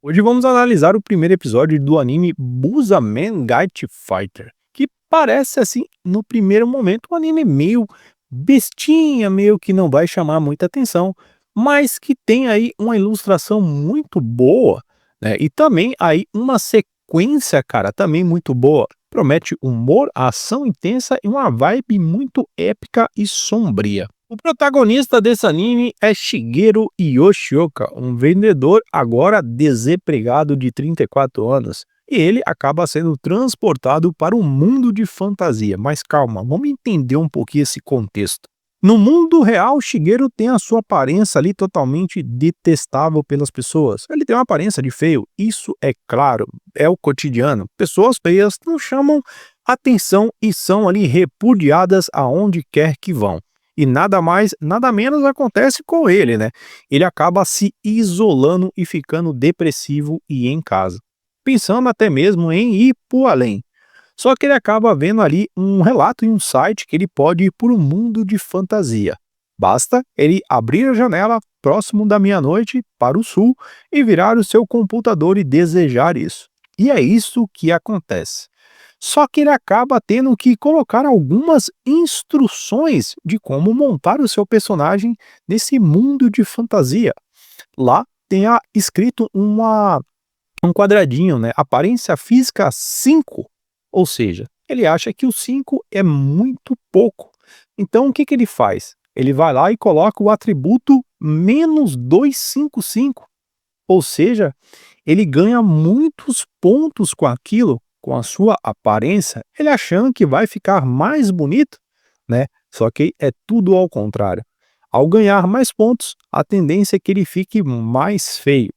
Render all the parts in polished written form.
Hoje vamos analisar o primeiro episódio do anime Busaman Gate Fighter, que parece assim, no primeiro momento, um anime meio bestinha, meio que não vai chamar muita atenção, mas que tem aí uma ilustração muito boa, né? E também aí uma sequência, cara, também muito boa. Promete humor, ação intensa e uma vibe muito épica e sombria. O protagonista desse anime é Shigeru Yoshioka, um vendedor agora desempregado de 34 anos. E ele acaba sendo transportado para um mundo de fantasia. Mas calma, vamos entender um pouquinho esse contexto. No mundo real, Shigeru tem a sua aparência ali totalmente detestável pelas pessoas. Ele tem uma aparência de feio, isso é claro, é o cotidiano. Pessoas feias não chamam atenção e são ali repudiadas aonde quer que vão. E nada mais, nada menos acontece com ele, né? Ele acaba se isolando e ficando depressivo e em casa, pensando até mesmo em ir pro além. Só que ele acaba vendo ali um relato em um site que ele pode ir para o mundo de fantasia. Basta ele abrir a janela próximo da meia-noite para o sul e virar o seu computador e desejar isso. E é isso que acontece. Só que ele acaba tendo que colocar algumas instruções de como montar o seu personagem nesse mundo de fantasia. Lá tem escrito um quadradinho, né? Aparência física 5, ou seja, ele acha que o 5 é muito pouco. Então o que que ele faz? Ele vai lá e coloca o atributo -255, ou seja, ele ganha muitos pontos com aquilo, com a sua aparência, ele achando que vai ficar mais bonito, né? Só que é tudo ao contrário. Ao ganhar mais pontos, a tendência é que ele fique mais feio.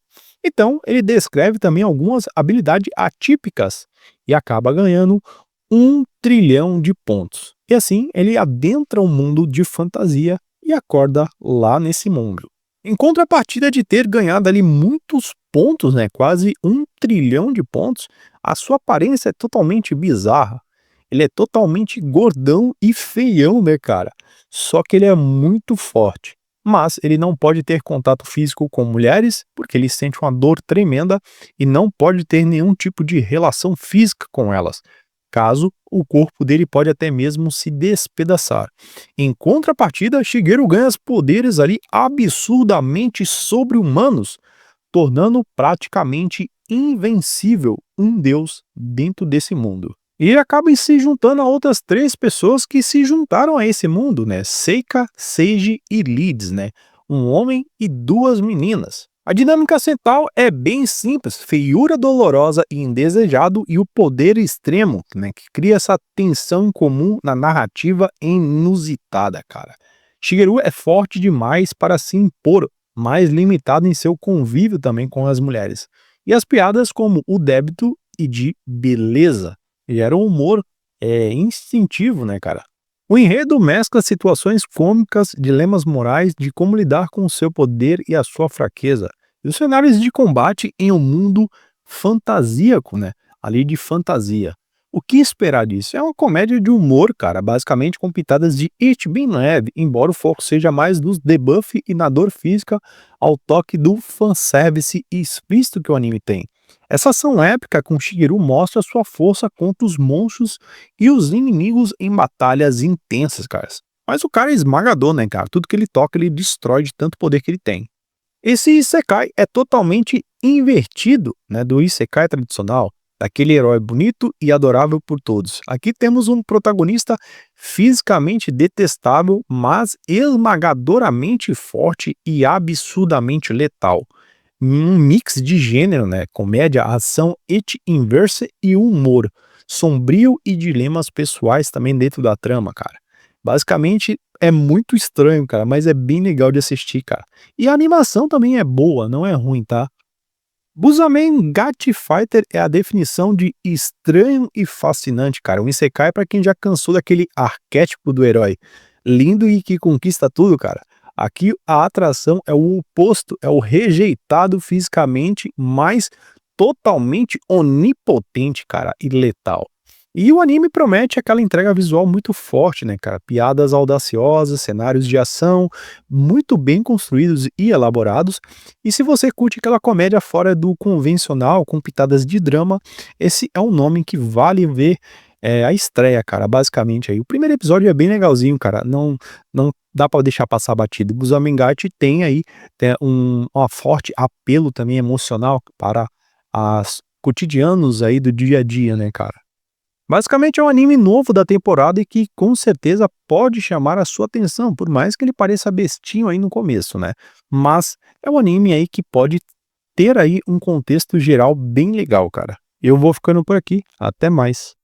Então, ele descreve também algumas habilidades atípicas e acaba ganhando 1 trilhão de pontos. E assim, ele adentra um mundo de fantasia e acorda lá nesse mundo. Em contrapartida de ter ganhado ali muitos pontos, né, quase 1 trilhão de pontos, a sua aparência é totalmente bizarra. Ele é totalmente gordão e feião, né, cara? Só que ele é muito forte. Mas ele não pode ter contato físico com mulheres, porque ele sente uma dor tremenda e não pode ter nenhum tipo de relação física com elas. Caso, o corpo dele pode até mesmo se despedaçar. Em contrapartida, Shigeru ganha os poderes ali absurdamente sobre-humanos, tornando praticamente invencível um deus dentro desse mundo. E ele acaba se juntando a outras 3 pessoas que se juntaram a esse mundo, né? Seika, Seiji e Leeds, né? Um homem e 2 meninas. A dinâmica central é bem simples, feiura dolorosa e indesejado e o poder extremo, né? Que cria essa tensão em comum na narrativa inusitada, cara. Shigeru é forte demais para se impor, mas limitado em seu convívio também com as mulheres. E as piadas como o débito e de beleza. E era um humor instintivo, né, cara? O enredo mescla situações cômicas, dilemas morais de como lidar com o seu poder e a sua fraqueza. E os cenários de combate em um mundo fantasíaco, né? Ali de fantasia. O que esperar disso? É uma comédia de humor, cara, basicamente com pitadas de it bem leve, embora o foco seja mais dos debuff e na dor física ao toque do fanservice explícito que o anime tem. Essa ação épica com Shigeru mostra sua força contra os monstros e os inimigos em batalhas intensas, cara. Mas o cara é esmagador, né, cara? Tudo que ele toca, ele destrói de tanto poder que ele tem. Esse Isekai é totalmente invertido, né, do Isekai tradicional, daquele herói bonito e adorável por todos. Aqui temos um protagonista fisicamente detestável, mas esmagadoramente forte e absurdamente letal. Um mix de gênero, né, comédia, ação, et inverse e humor, sombrio e dilemas pessoais também dentro da trama, cara. Basicamente é muito estranho, cara, mas é bem legal de assistir, cara. E a animação também é boa, não é ruim, tá? Busamen Gate Fighter é a definição de estranho e fascinante, cara. Um isekai para quem já cansou daquele arquétipo do herói lindo e que conquista tudo, cara. Aqui a atração é o oposto, é o rejeitado fisicamente, mas totalmente onipotente, cara, e letal. E o anime promete aquela entrega visual muito forte, né, cara? Piadas audaciosas, cenários de ação muito bem construídos e elaborados. E se você curte aquela comédia fora do convencional, com pitadas de drama, esse é um nome que vale ver a estreia, cara. Basicamente aí. O primeiro episódio é bem legalzinho, cara. Não dá pra deixar passar batido. Buzamingate tem aí uma forte apelo também emocional para as cotidianos aí do dia a dia, né, cara? Basicamente é um anime novo da temporada e que com certeza pode chamar a sua atenção, por mais que ele pareça bestinho aí no começo, né. Mas é um anime aí que pode ter aí um contexto geral bem legal, cara. Eu vou ficando por aqui, até mais.